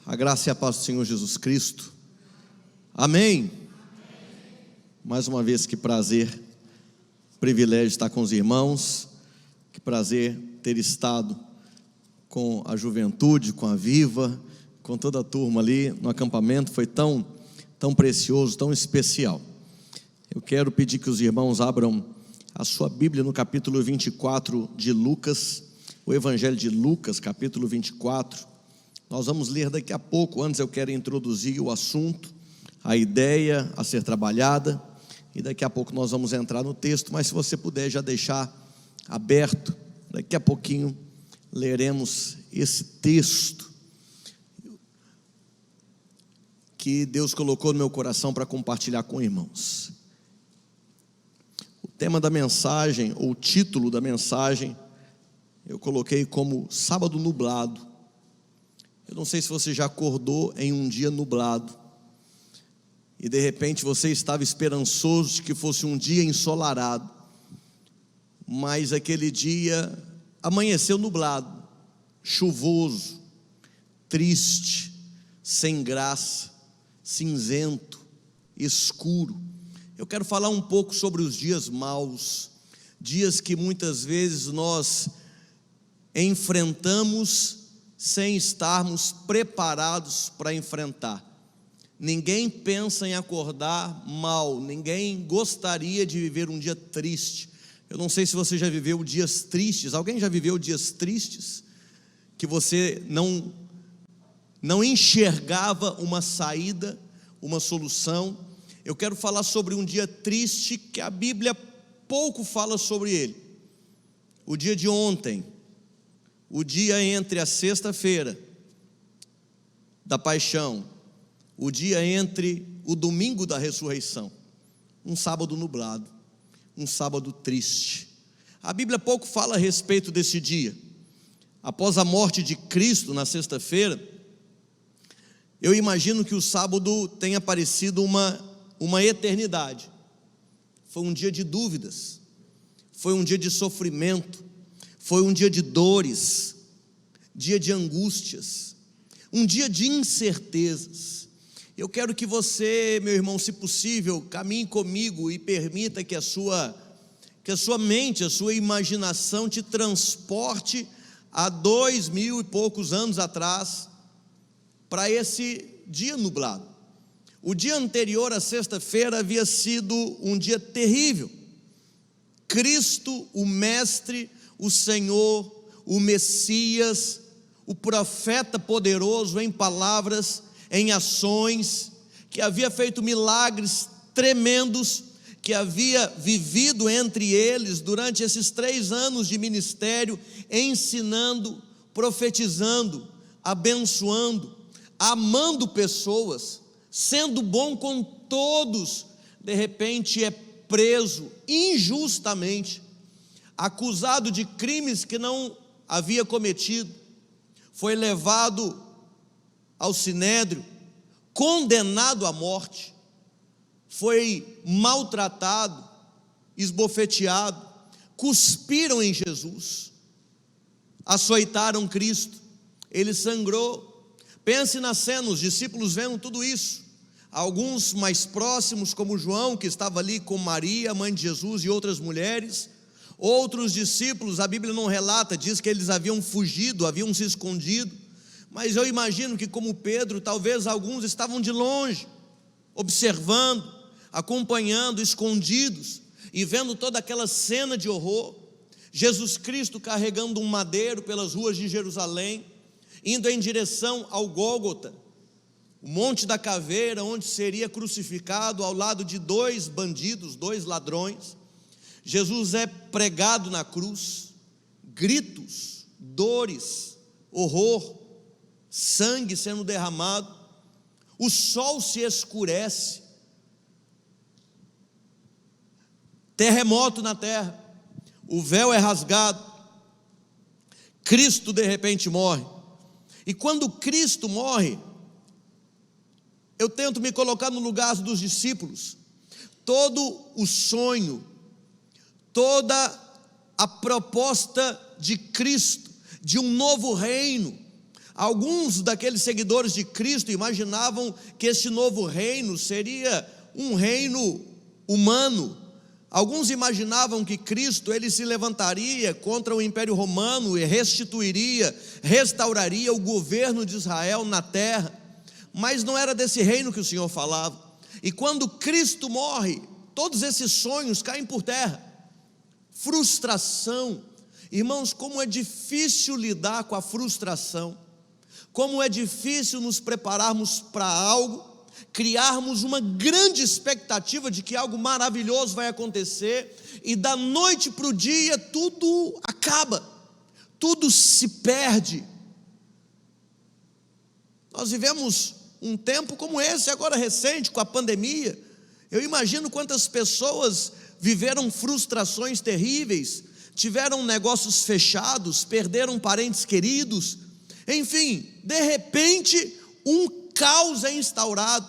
A graça e a paz do Senhor Jesus Cristo. Amém. Mais uma vez, que prazer, privilégio estar com os irmãos. Que prazer ter estado com a juventude, com a Viva, com toda a turma ali no acampamento. Foi tão precioso, tão especial. Eu quero pedir que os irmãos abram a sua Bíblia no capítulo 24 de Lucas, o Evangelho de Lucas, capítulo 24. Nós vamos ler daqui a pouco. Antes eu quero introduzir o assunto, a ideia a ser trabalhada, e daqui a pouco nós vamos entrar no texto. Mas se você puder já deixar aberto, daqui a pouquinho leremos esse texto que Deus colocou no meu coração para compartilhar com irmãos. O tema da mensagem, ou o título da mensagem, eu coloquei como Sábado Nublado. Eu não sei se você já acordou em um dia nublado e de repente você estava esperançoso de que fosse um dia ensolarado, mas aquele dia amanheceu nublado, chuvoso, triste, sem graça, cinzento, escuro. Eu quero falar um pouco sobre os dias maus, dias que muitas vezes nós enfrentamos sem estarmos preparados para enfrentar. Ninguém pensa em acordar mal, ninguém gostaria de viver um dia triste. Eu não sei se você já viveu dias tristes. Alguém já viveu dias tristes? Que você não enxergava uma saída, uma solução. Eu quero falar sobre um dia triste que a Bíblia pouco fala sobre ele. O dia de ontem, o dia entre a sexta-feira da paixão, o dia entre o domingo da ressurreição, um sábado nublado, um sábado triste. A Bíblia pouco fala a respeito desse dia. Após a morte de Cristo na sexta-feira, eu imagino que o sábado tenha parecido uma eternidade. Foi um dia de dúvidas, foi um dia de sofrimento, foi um dia de dores, dia de angústias, um dia de incertezas. Eu quero que você, meu irmão, se possível, caminhe comigo e permita que a sua mente, a sua imaginação te transporte a 2000 e poucos anos atrás, para esse dia nublado. O dia anterior, à sexta-feira, havia sido um dia terrível. Cristo, o Mestre, o Senhor, o Messias, o profeta poderoso em palavras, em ações, que havia feito milagres tremendos, que havia vivido entre eles durante esses 3 anos de ministério, ensinando, profetizando, abençoando, amando pessoas, sendo bom com todos. De repente é preso injustamente, acusado de crimes que não havia cometido, foi levado ao sinédrio, condenado à morte, foi maltratado, esbofeteado, cuspiram em Jesus, açoitaram Cristo, ele sangrou. Pense na cena, os discípulos vendo tudo isso, alguns mais próximos, como João, que estava ali com Maria, mãe de Jesus, e outras mulheres. Outros discípulos, a Bíblia não relata, diz que eles haviam fugido, haviam se escondido, mas eu imagino que, como Pedro, talvez alguns estavam de longe, observando, acompanhando, escondidos, e vendo toda aquela cena de horror. Jesus Cristo carregando um madeiro pelas ruas de Jerusalém, indo em direção ao Gólgota, o Monte da Caveira, onde seria crucificado ao lado de 2 bandidos, 2 ladrões. Jesus é pregado na cruz, gritos, dores, horror, sangue sendo derramado, o sol se escurece, terremoto na terra, o véu é rasgado, Cristo de repente morre. E quando Cristo morre, eu tento me colocar no lugar dos discípulos. Todo o sonho, toda a proposta de Cristo, de um novo reino, Alguns daqueles seguidores de Cristo imaginavam que este novo reino seria um reino humano. Alguns imaginavam que Cristo ele se levantaria contra o Império Romano e restituiria, restauraria o governo de Israel na terra. Mas não era desse reino que o Senhor falava. E quando Cristo morre, todos esses sonhos caem por terra. Frustração. Irmãos, como é difícil lidar com a frustração. Como é difícil nos prepararmos para algo, criarmos uma grande expectativa de que algo maravilhoso vai acontecer, e da noite para o dia tudo acaba, tudo se perde. Nós vivemos um tempo como esse agora recente, com a pandemia. Eu imagino quantas pessoas viveram frustrações terríveis, tiveram negócios fechados, perderam parentes queridos. Enfim, de repente, um caos é instaurado.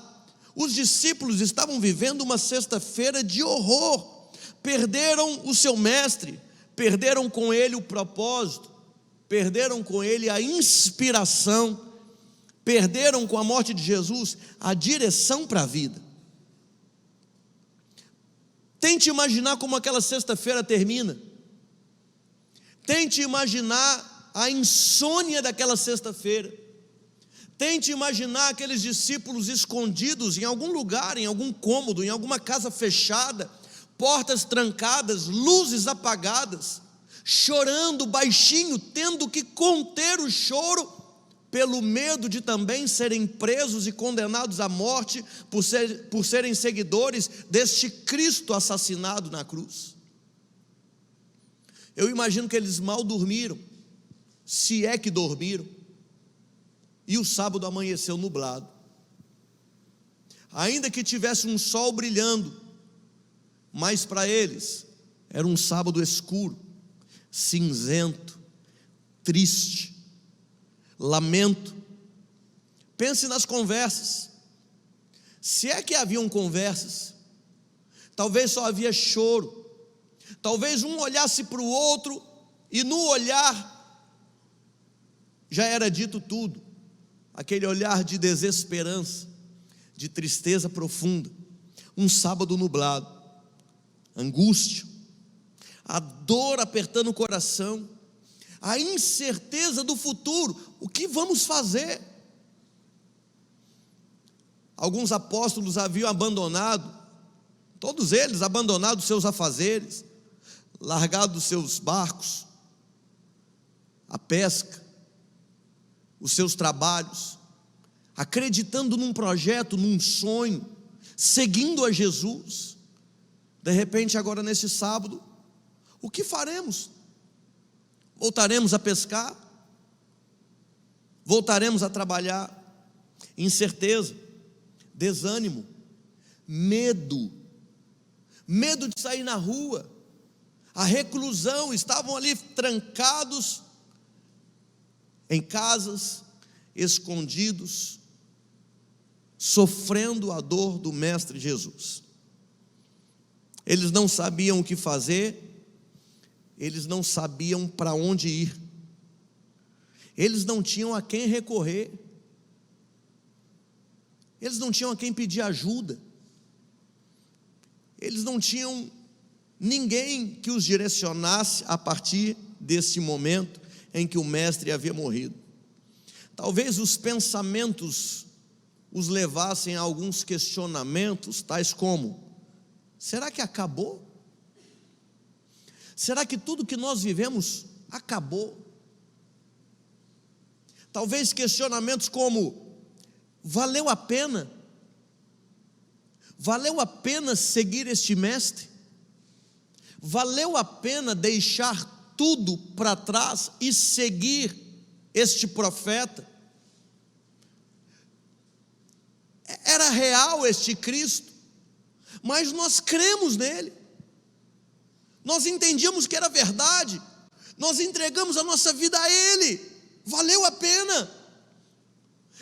Os discípulos estavam vivendo uma sexta-feira de horror. Perderam o seu mestre, perderam com ele o propósito, perderam com ele a inspiração, perderam com a morte de Jesus a direção para a vida. Tente imaginar como aquela sexta-feira termina. Tente imaginar a insônia daquela sexta-feira. Tente imaginar aqueles discípulos escondidos em algum lugar, em algum cômodo, em alguma casa fechada, portas trancadas, luzes apagadas, chorando baixinho, tendo que conter o choro, pelo medo de também serem presos e condenados à morte, por serem seguidores deste Cristo assassinado na cruz. Eu imagino que eles mal dormiram, se é que dormiram, e o sábado amanheceu nublado. Ainda que tivesse um sol brilhando, mas para eles era um sábado escuro, cinzento, triste, lamento. Pense nas conversas, se é que haviam conversas. Talvez só havia choro. Talvez um olhasse para o outro e no olhar já era dito tudo. Aquele olhar de desesperança, de tristeza profunda. Um sábado nublado, angústia, a dor apertando o coração, a incerteza do futuro. O que vamos fazer? Alguns apóstolos haviam abandonado, todos eles abandonado seus afazeres, largado seus barcos, a pesca, os seus trabalhos, acreditando num projeto, num sonho, seguindo a Jesus. De repente, agora nesse sábado, o que faremos? Voltaremos a pescar? Voltaremos a trabalhar? Incerteza, desânimo, medo de sair na rua, a reclusão. Estavam ali trancados em casas, escondidos, sofrendo a dor do Mestre Jesus. Eles não sabiam o que fazer, eles não sabiam para onde ir, eles não tinham a quem recorrer, eles não tinham a quem pedir ajuda, eles não tinham ninguém que os direcionasse a partir desse momento em que o mestre havia morrido. Talvez os pensamentos os levassem a alguns questionamentos, tais como: será que acabou? Será que tudo que nós vivemos acabou? Talvez questionamentos como: valeu a pena? Valeu a pena seguir este mestre? Valeu a pena deixar tudo para trás e seguir este profeta? Era real este Cristo, mas nós cremos nele, nós entendíamos que era verdade, nós entregamos a nossa vida a ele. Valeu a pena?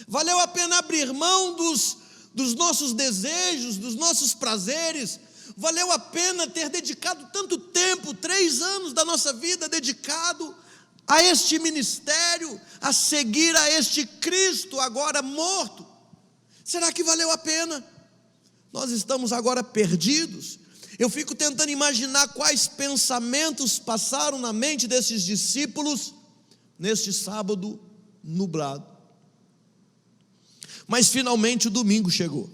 Valeu a pena abrir mão dos nossos desejos, dos nossos prazeres? Valeu a pena ter dedicado tanto tempo, 3 anos da nossa vida dedicado a este ministério, a seguir a este Cristo agora morto? Será que valeu a pena? Nós estamos agora perdidos. Eu fico tentando imaginar quais pensamentos passaram na mente desses discípulos neste sábado nublado. Mas finalmente o domingo chegou.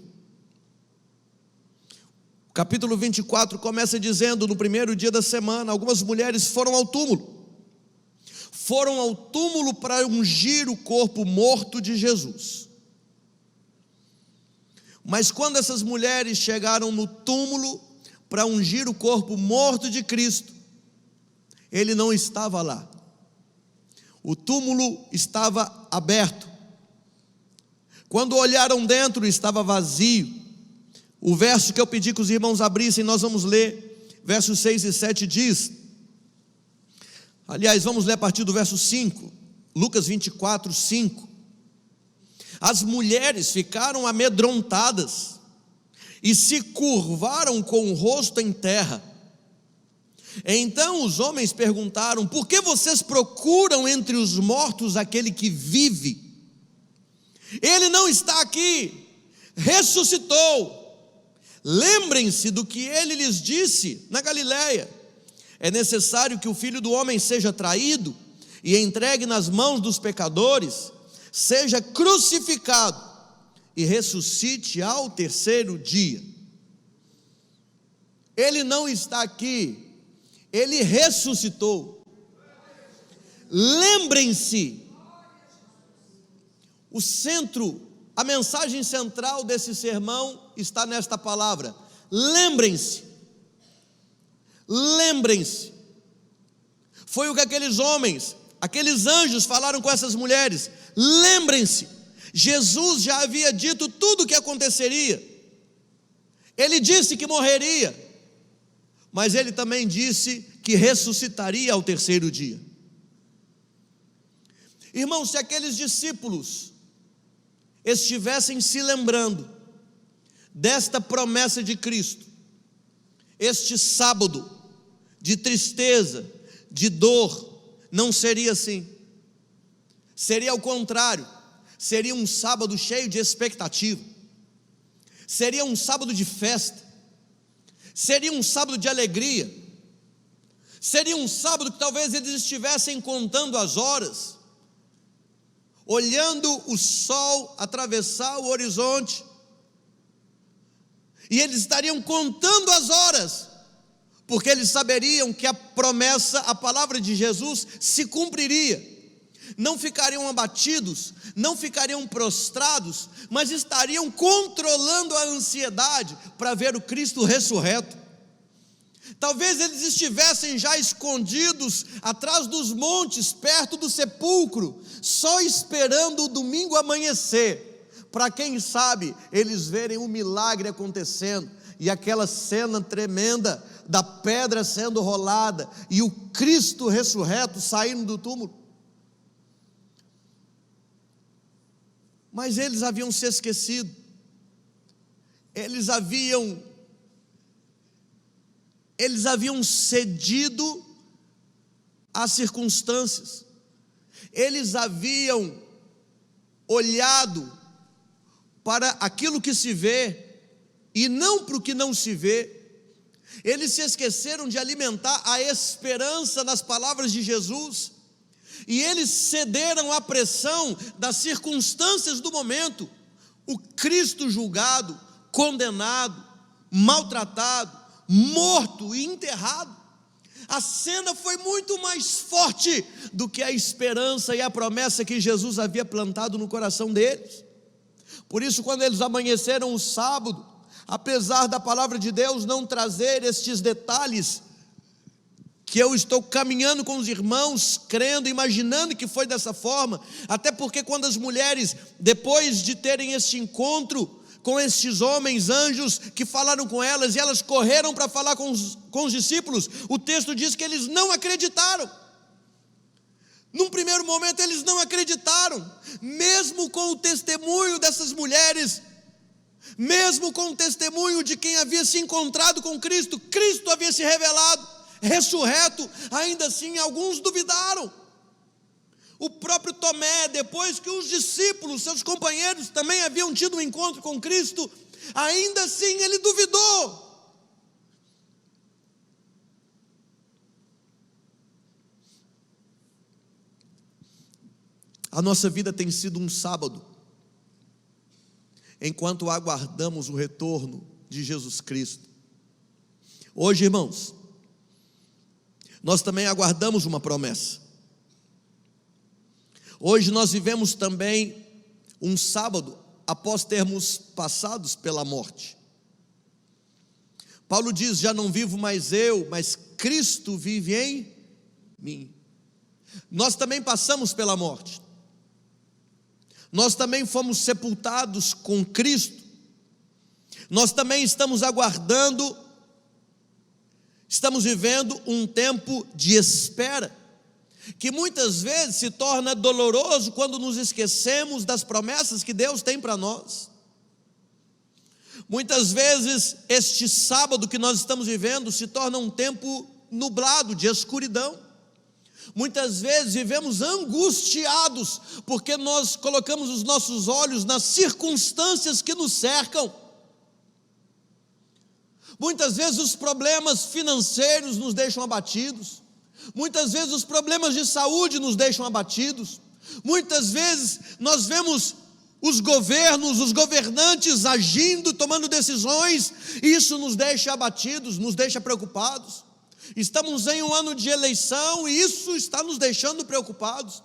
O capítulo 24 começa dizendo: no primeiro dia da semana, algumas mulheres foram ao túmulo. Foram ao túmulo para ungir o corpo morto de Jesus. Mas quando essas mulheres chegaram no túmulo para ungir o corpo morto de Cristo, ele não estava lá. O túmulo estava aberto. Quando olharam dentro, estava vazio. O verso que eu pedi que os irmãos abrissem, nós vamos ler, versos 6 e 7 diz, aliás, vamos ler a partir do verso 5, Lucas 24, 5. As mulheres ficaram amedrontadas e se curvaram com o rosto em terra. Então os homens perguntaram: por que vocês procuram entre os mortos aquele que vive? Ele não está aqui, ressuscitou. Lembrem-se do que ele lhes disse na Galileia: é necessário que o Filho do Homem seja traído e entregue nas mãos dos pecadores, seja crucificado e ressuscite ao terceiro dia. Ele não está aqui, ele ressuscitou. Lembrem-se, o centro, a mensagem central desse sermão está nesta palavra: lembrem-se. Lembrem-se. Foi o que aqueles homens, aqueles anjos falaram com essas mulheres. Lembrem-se, Jesus já havia dito tudo o que aconteceria. Ele disse que morreria, mas ele também disse que ressuscitaria ao terceiro dia. Irmãos, se aqueles discípulos estivessem se lembrando desta promessa de Cristo, este sábado de tristeza, de dor, não seria assim. Seria ao contrário, seria um sábado cheio de expectativa, seria um sábado de festa, seria um sábado de alegria, seria um sábado que talvez eles estivessem contando as horas, olhando o sol atravessar o horizonte, e eles estariam contando as horas, porque eles saberiam que a promessa, a palavra de Jesus se cumpriria. Não ficariam abatidos, não ficariam prostrados, mas estariam controlando a ansiedade para ver o Cristo ressurreto. Talvez eles estivessem já escondidos atrás dos montes, perto do sepulcro, só esperando o domingo amanhecer, para quem sabe eles verem um milagre acontecendo, e aquela cena tremenda da pedra sendo rolada, e o Cristo ressurreto saindo do túmulo. Mas eles haviam se esquecido, eles haviam cedido às circunstâncias, eles haviam olhado para aquilo que se vê e não para o que não se vê. Eles se esqueceram de alimentar a esperança nas palavras de Jesus, e eles cederam à pressão das circunstâncias do momento. O Cristo julgado, condenado, maltratado, morto e enterrado. A cena foi muito mais forte do que a esperança e a promessa que Jesus havia plantado no coração deles. Por isso, quando eles amanheceram o sábado, apesar da palavra de Deus não trazer estes detalhes, que eu estou caminhando com os irmãos, crendo, imaginando que foi dessa forma, até porque quando as mulheres, depois de terem este encontro com estes homens, anjos, que falaram com elas, e elas correram para falar com os discípulos, o texto diz que eles não acreditaram. Num primeiro momento eles não acreditaram, mesmo com o testemunho dessas mulheres, mesmo com o testemunho de quem havia se encontrado com Cristo, Cristo havia se revelado, ressurreto, ainda assim alguns duvidaram. O próprio Tomé, depois que os discípulos, seus companheiros, também haviam tido um encontro com Cristo, ainda assim ele duvidou. A nossa vida tem sido um sábado, enquanto aguardamos o retorno de Jesus Cristo. Hoje, irmãos, nós também aguardamos uma promessa. Hoje nós vivemos também um sábado após termos passados pela morte. Paulo diz: já não vivo mais eu, mas Cristo vive em mim. Nós também passamos pela morte. Nós também fomos sepultados com Cristo. Nós também estamos aguardando, estamos vivendo um tempo de espera, que muitas vezes se torna doloroso quando nos esquecemos das promessas que Deus tem para nós. Muitas vezes este sábado que nós estamos vivendo se torna um tempo nublado, de escuridão. Muitas vezes vivemos angustiados, porque nós colocamos os nossos olhos nas circunstâncias que nos cercam. Muitas vezes os problemas financeiros nos deixam abatidos. Muitas vezes os problemas de saúde nos deixam abatidos. Muitas vezes nós vemos os governos, os governantes agindo, tomando decisões, e isso nos deixa abatidos, nos deixa preocupados. Estamos em um ano de eleição e isso está nos deixando preocupados.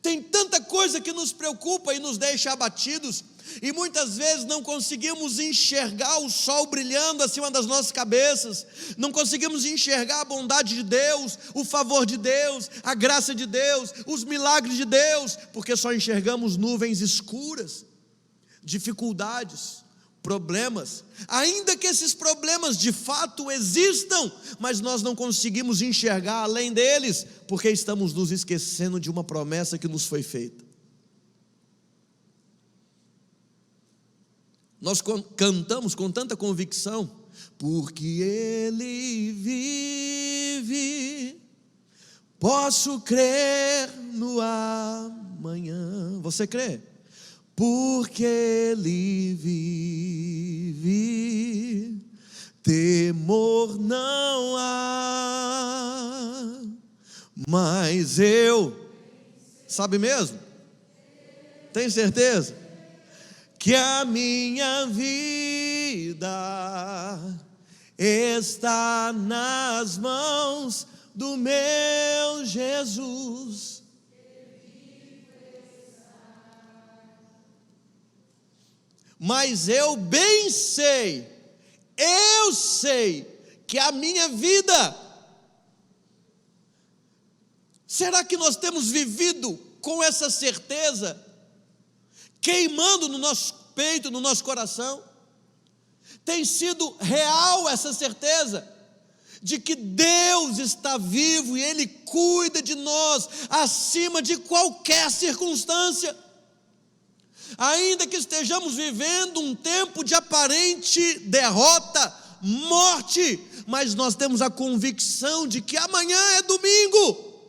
Tem tanta coisa que nos preocupa e nos deixa abatidos, e muitas vezes não conseguimos enxergar o sol brilhando acima das nossas cabeças, não conseguimos enxergar a bondade de Deus, o favor de Deus, a graça de Deus, os milagres de Deus, porque só enxergamos nuvens escuras, dificuldades, problemas, ainda que esses problemas de fato existam, mas nós não conseguimos enxergar além deles, porque estamos nos esquecendo de uma promessa que nos foi feita. Nós cantamos com tanta convicção: porque Ele vive, posso crer no amanhã. Você crê? Porque Ele vive, temor não há, mas eu, sabe mesmo? Tem certeza? Que a minha vida está nas mãos do meu Jesus. Mas eu bem sei, eu sei que a minha vida, será que nós temos vivido com essa certeza, queimando no nosso peito, no nosso coração? Tem sido real essa certeza de que Deus está vivo e Ele cuida de nós acima de qualquer circunstância. Ainda que estejamos vivendo um tempo de aparente derrota, morte, mas nós temos a convicção de que amanhã é domingo,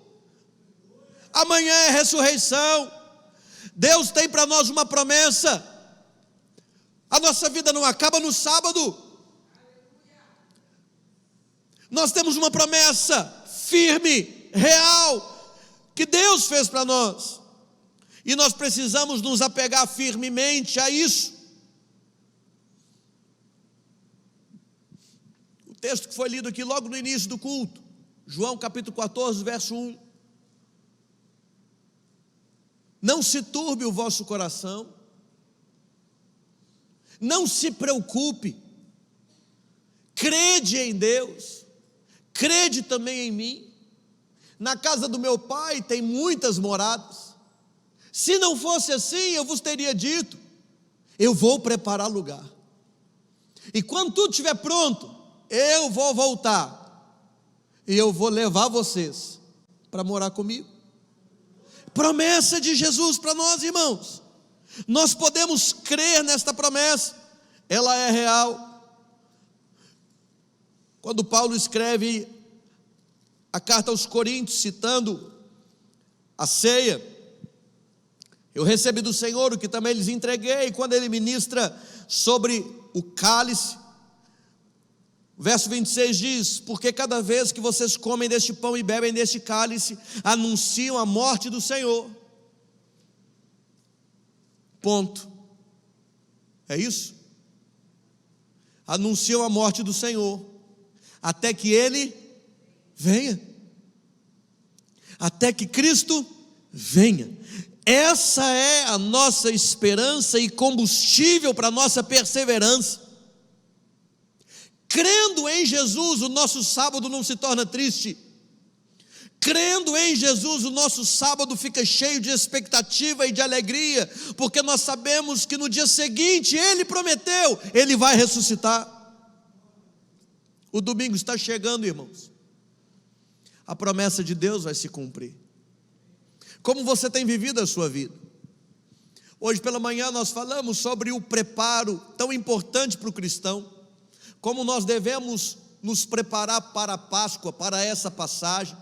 amanhã é ressurreição. Deus tem para nós uma promessa. A nossa vida não acaba no sábado. Nós temos uma promessa firme, real, que Deus fez para nós. E nós precisamos nos apegar firmemente a isso. O texto que foi lido aqui logo no início do culto, João capítulo 14, verso 1. Não se turbe o vosso coração, não se preocupe, crede em Deus, crede também em mim. Na casa do meu pai tem muitas moradas. Se não fosse assim, eu vos teria dito: eu vou preparar lugar, e quando tudo estiver pronto, eu vou voltar, e eu vou levar vocês para morar comigo. Promessa de Jesus para nós, irmãos. Nós podemos crer nesta promessa, ela é real. Quando Paulo escreve a carta aos Coríntios, citando a ceia, Eu recebi do Senhor o que também lhes entreguei. Quando ele ministra sobre o cálice, o verso 26 diz: porque cada vez que vocês comem deste pão e bebem deste cálice, anunciam a morte do Senhor. Ponto. É isso? Anunciam a morte do Senhor, até que Ele venha, até que Cristo venha. Essa é a nossa esperança e combustível para a nossa perseverança. Crendo em Jesus, o nosso sábado não se torna triste. Crendo em Jesus, o nosso sábado fica cheio de expectativa e de alegria, porque nós sabemos que no dia seguinte, Ele prometeu, Ele vai ressuscitar. O domingo está chegando, irmãos. A promessa de Deus vai se cumprir. Como você tem vivido a sua vida? Hoje pela manhã nós falamos sobre o preparo tão importante para o cristão, como nós devemos nos preparar para a Páscoa, para essa passagem.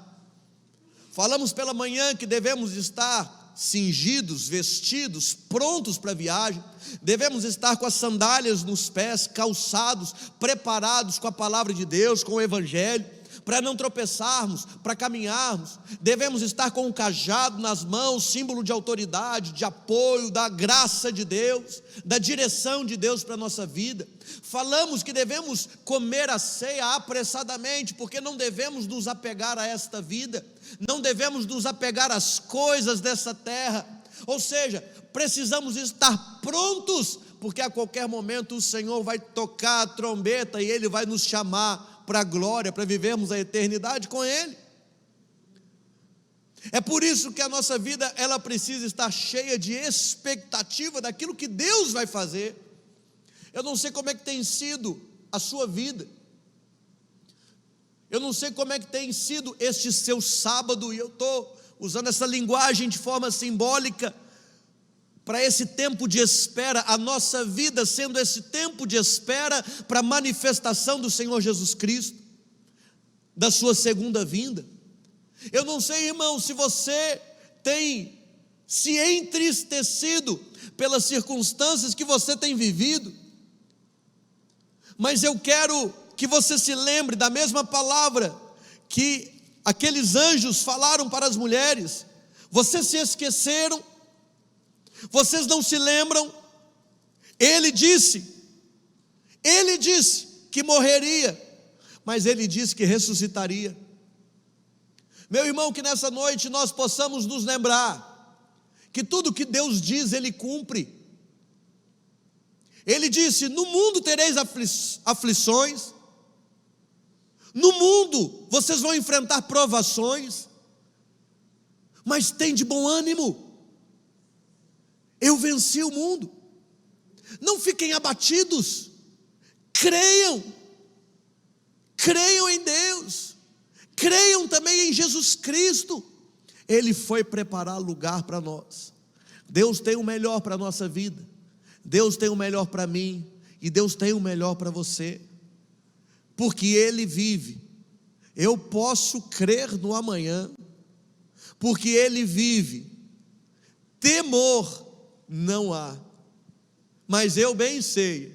Falamos pela manhã que devemos estar cingidos, vestidos, prontos para a viagem. Devemos estar com as sandálias nos pés, calçados, preparados com a palavra de Deus, com o Evangelho, para não tropeçarmos, para caminharmos. Devemos estar com um cajado nas mãos, símbolo de autoridade, de apoio, da graça de Deus, da direção de Deus para a nossa vida. Falamos que devemos comer a ceia apressadamente, porque não devemos nos apegar a esta vida, não devemos nos apegar às coisas dessa terra. Ou seja, precisamos estar prontos, porque a qualquer momento o Senhor vai tocar a trombeta e Ele vai nos chamar para a glória, para vivermos a eternidade com Ele. É por isso que a nossa vida, ela precisa estar cheia de expectativa daquilo que Deus vai fazer. Eu não sei como é que tem sido a sua vida, eu não sei como é que tem sido este seu sábado, e eu estou usando essa linguagem de forma simbólica, para esse tempo de espera, a nossa vida sendo esse tempo de espera para a manifestação do Senhor Jesus Cristo, da sua segunda vinda. Eu não sei, irmão, se você tem se entristecido pelas circunstâncias que você tem vivido, mas eu quero que você se lembre da mesma palavra que aqueles anjos falaram para as mulheres. Vocês se esqueceram? Vocês não se lembram? Ele disse que morreria, mas Ele disse que ressuscitaria. Meu irmão, que nessa noite nós possamos nos lembrar que tudo que Deus diz, Ele cumpre. Ele disse: no mundo tereis aflições, no mundo vocês vão enfrentar provações, mas tem de bom ânimo, eu venci o mundo. Não fiquem abatidos, creiam em Deus, creiam também em Jesus Cristo. Ele foi preparar lugar para nós. Deus tem o melhor para a nossa vida, Deus tem o melhor para mim, e Deus tem o melhor para você, porque Ele vive. Eu posso crer no amanhã, porque Ele vive. Temor não há, mas eu bem sei,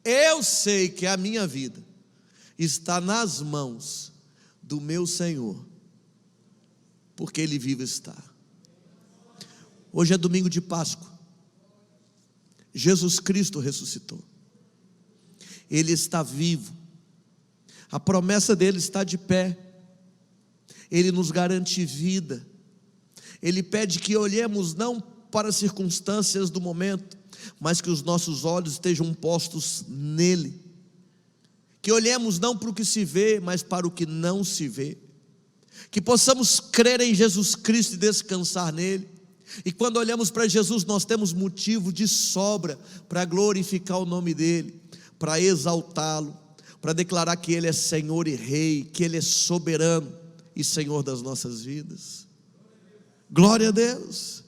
eu sei que a minha vida está nas mãos do meu Senhor, porque Ele vivo está. Hoje é domingo de Páscoa, Jesus Cristo ressuscitou, Ele está vivo, a promessa dEle está de pé, Ele nos garante vida, Ele pede que olhemos não para as circunstâncias do momento, mas que os nossos olhos estejam postos nele, que olhemos não para o que se vê, mas para o que não se vê, que possamos crer em Jesus Cristo e descansar nele. E quando olhamos para Jesus, nós temos motivo de sobra para glorificar o nome dele, para exaltá-lo, para declarar que Ele é Senhor e Rei, que Ele é soberano e Senhor das nossas vidas. Glória a Deus,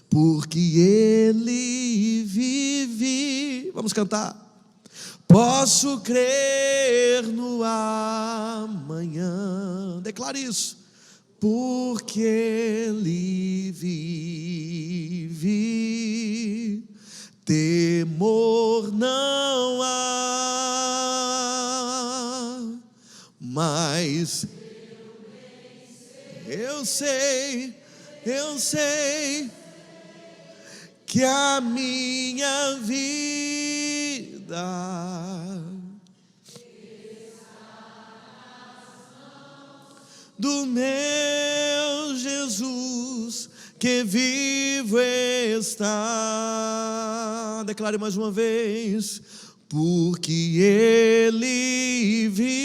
porque Ele vive. Vamos cantar. Posso crer no amanhã. Declare isso. Porque Ele vive. mas eu sei que a minha vida do meu Jesus que vivo está. Declare mais uma vez. Porque Ele vive.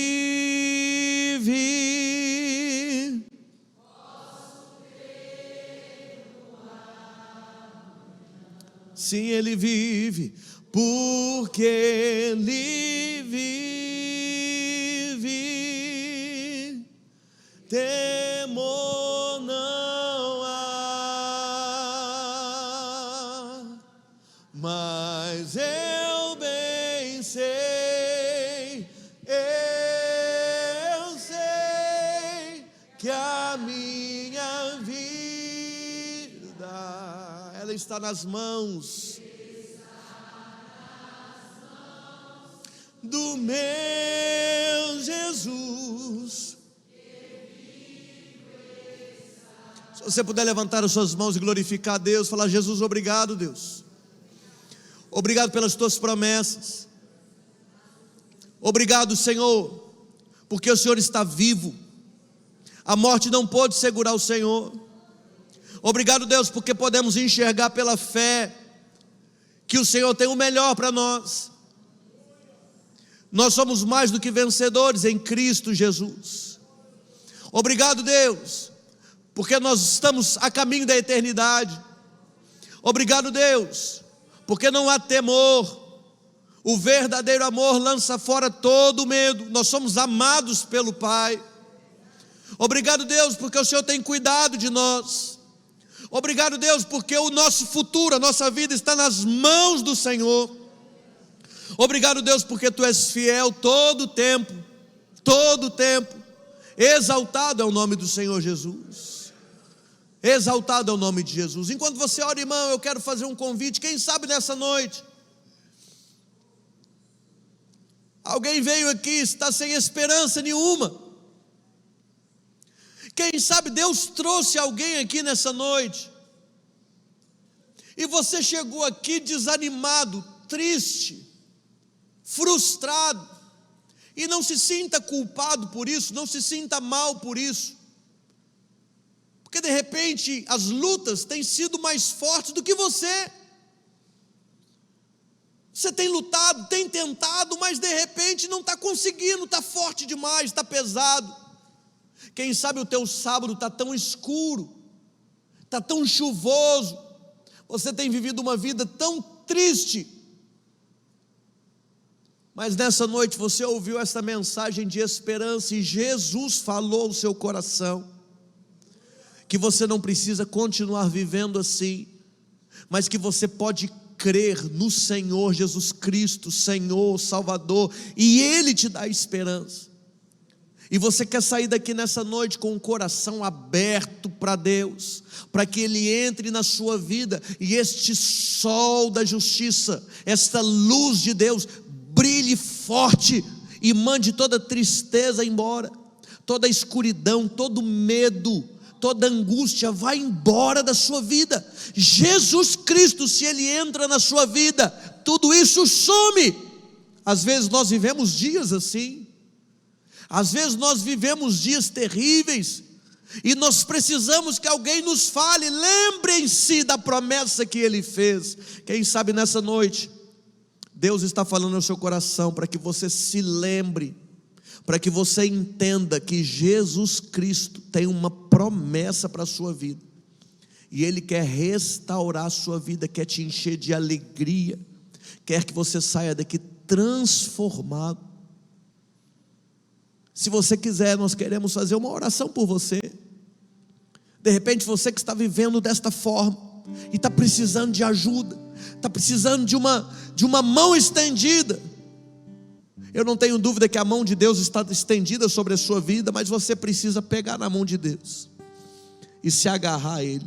Sim, Ele vive. Porque Ele vive. Temor não há. Mas eu bem sei, eu sei que a minha vida, ela está nas mãos do meu Jesus. Se você puder levantar as suas mãos e glorificar a Deus, falar: Jesus, obrigado, Deus. Obrigado pelas tuas promessas. Obrigado, Senhor, porque o Senhor está vivo. A morte não pôde segurar o Senhor. Obrigado, Deus, porque podemos enxergar pela fé que o Senhor tem o melhor para nós. Nós somos mais do que vencedores em Cristo Jesus. Obrigado, Deus, porque nós estamos a caminho da eternidade. Obrigado, Deus, porque não há temor. O verdadeiro amor lança fora todo o medo. Nós somos amados pelo Pai. Obrigado, Deus, porque o Senhor tem cuidado de nós. Obrigado, Deus, porque o nosso futuro, a nossa vida está nas mãos do Senhor. Obrigado, Deus, porque Tu és fiel todo o tempo. Todo o tempo. Exaltado é o nome do Senhor Jesus. Exaltado é o nome de Jesus. Enquanto você ora, irmão, eu quero fazer um convite. Quem sabe nessa noite alguém veio aqui, está sem esperança nenhuma. Quem sabe Deus trouxe alguém aqui nessa noite e você chegou aqui desanimado, triste, frustrado. E não se sinta culpado por isso, não se sinta mal por isso, porque de repente as lutas têm sido mais fortes do que você. Você tem lutado, tem tentado, mas de repente não está conseguindo, está forte demais, está pesado. Quem sabe o teu sábado está tão escuro, está tão chuvoso, você tem vivido uma vida tão triste. Mas nessa noite você ouviu essa mensagem de esperança e Jesus falou ao seu coração que você não precisa continuar vivendo assim, mas que você pode crer no Senhor Jesus Cristo, Senhor, Salvador, e Ele te dá esperança. E você quer sair daqui nessa noite com o coração aberto para Deus, para que Ele entre na sua vida e este sol da justiça, esta luz de Deus brilhe forte e mande toda tristeza embora, toda escuridão, todo medo, toda angústia vai embora da sua vida. Jesus Cristo, se Ele entra na sua vida, tudo isso some. Às vezes nós vivemos dias assim, às vezes nós vivemos dias terríveis, e nós precisamos que alguém nos fale. Lembrem-se da promessa que Ele fez. Quem sabe nessa noite Deus está falando ao seu coração para que você se lembre, para que você entenda que Jesus Cristo tem uma promessa para a sua vida, e Ele quer restaurar a sua vida, quer te encher de alegria, quer que você saia daqui transformado. Se você quiser, nós queremos fazer uma oração por você. De repente você que está vivendo desta forma e está precisando de ajuda, está precisando de uma mão estendida. Eu não tenho dúvida que a mão de Deus está estendida sobre a sua vida, mas você precisa pegar na mão de Deus e se agarrar a Ele.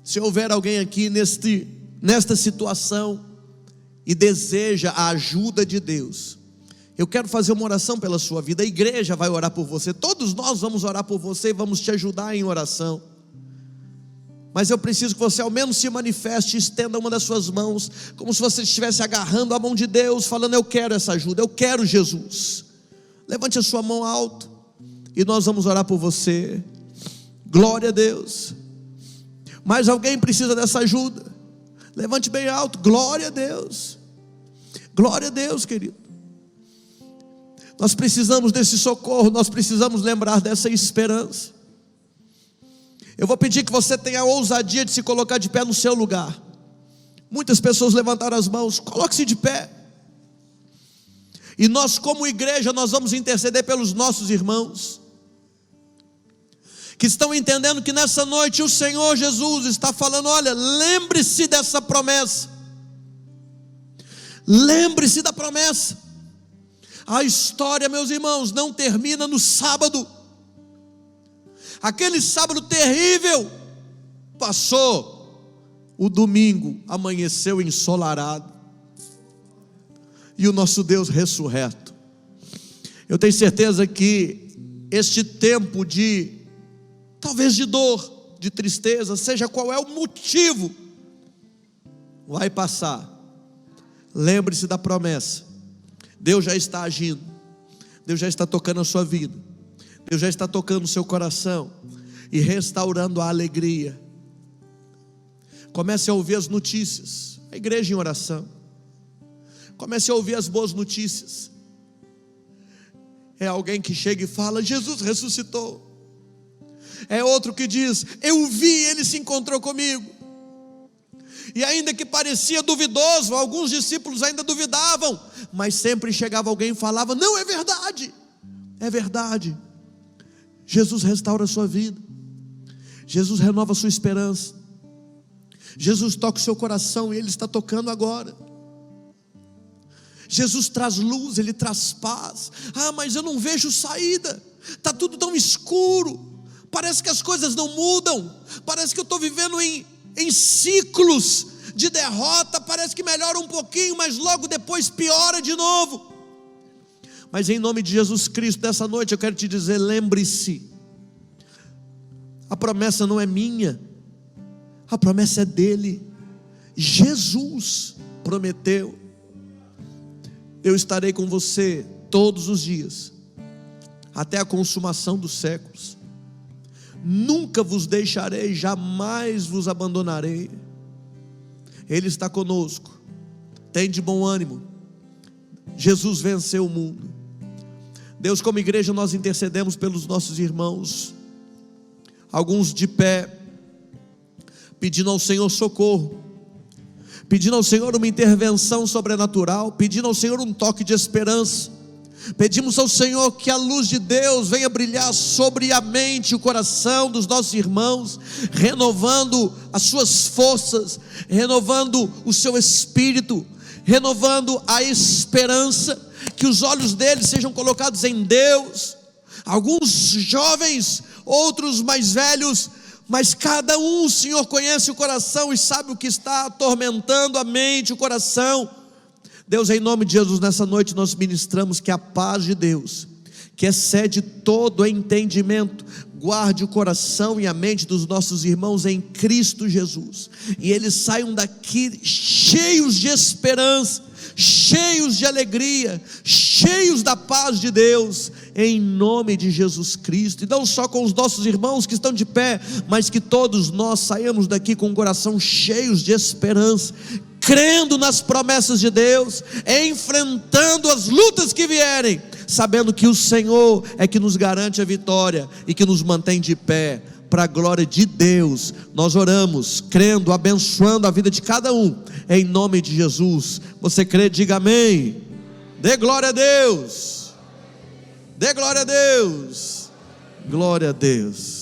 Se houver alguém aqui nesta situação e deseja a ajuda de Deus, Eu quero fazer uma oração pela sua vida. A igreja vai orar por você. Todos nós vamos orar por você e vamos te ajudar em oração. Mas eu preciso que você ao menos se manifeste, estenda uma das suas mãos, como se você estivesse agarrando a mão de Deus, falando: eu quero essa ajuda, eu quero Jesus. Levante a sua mão alto e nós vamos orar por você. Glória a Deus. Mais alguém precisa dessa ajuda? Levante bem alto. Glória a Deus. Glória a Deus, querido. Nós precisamos desse socorro, nós precisamos lembrar dessa esperança. Eu vou pedir que você tenha a ousadia de se colocar de pé no seu lugar. Muitas pessoas levantaram as mãos. Coloque-se de pé. E nós, como igreja, nós vamos interceder pelos nossos irmãos que estão entendendo que nessa noite o Senhor Jesus está falando: olha, lembre-se dessa promessa. Lembre-se da promessa. A história, meus irmãos, não termina no sábado. Aquele sábado terrível passou. O domingo amanheceu ensolarado. E o nosso Deus ressurreto. Eu tenho certeza que este tempo talvez de dor, de tristeza, seja qual é o motivo, vai passar. Lembre-se da promessa. Deus já está agindo. Deus já está tocando a sua vida. Deus já está tocando o seu coração e restaurando a alegria. Comece a ouvir as notícias. A igreja em oração. Comece a ouvir as boas notícias. É alguém que chega e fala: Jesus ressuscitou. É outro que diz: eu vi, ele se encontrou comigo. E ainda que parecia duvidoso, alguns discípulos ainda duvidavam, mas sempre chegava alguém e falava: não, é verdade. É verdade. Jesus restaura a sua vida. Jesus renova a sua esperança. Jesus toca o seu coração e Ele está tocando agora. Jesus traz luz, Ele traz paz. Ah, mas eu não vejo saída. Está tudo tão escuro. Parece que as coisas não mudam. Parece que eu estou vivendo em ciclos de derrota. Parece que melhora um pouquinho, mas logo depois piora de novo. Mas em nome de Jesus Cristo, nessa noite eu quero te dizer: lembre-se, a promessa não é minha, a promessa é dele. Jesus prometeu: eu estarei com você todos os dias, até a consumação dos séculos. Nunca vos deixarei, jamais vos abandonarei. Ele está conosco. Tem de bom ânimo. Jesus venceu o mundo. Deus, como igreja, nós intercedemos pelos nossos irmãos, alguns de pé, pedindo ao Senhor socorro, pedindo ao Senhor uma intervenção sobrenatural, pedindo ao Senhor um toque de esperança. Pedimos ao Senhor que a luz de Deus venha brilhar sobre a mente e o coração dos nossos irmãos, renovando as suas forças, renovando o seu espírito, renovando a esperança, que os olhos deles sejam colocados em Deus. Alguns jovens, outros mais velhos, mas cada um, o Senhor conhece o coração e sabe o que está atormentando a mente, o coração. Deus, em nome de Jesus, nessa noite nós ministramos que a paz de Deus, que excede todo entendimento, guarde o coração e a mente dos nossos irmãos em Cristo Jesus, e eles saiam daqui cheios de esperança, cheios de alegria, cheios da paz de Deus, em nome de Jesus Cristo. E não só com os nossos irmãos que estão de pé, mas que todos nós saímos daqui com o coração cheios de esperança, crendo nas promessas de Deus, enfrentando as lutas que vierem, sabendo que o Senhor é que nos garante a vitória e que nos mantém de pé, para a glória de Deus. Nós oramos, crendo, abençoando a vida de cada um, em nome de Jesus. Você crê? Diga amém. Dê glória a Deus. Dê glória a Deus. Glória a Deus.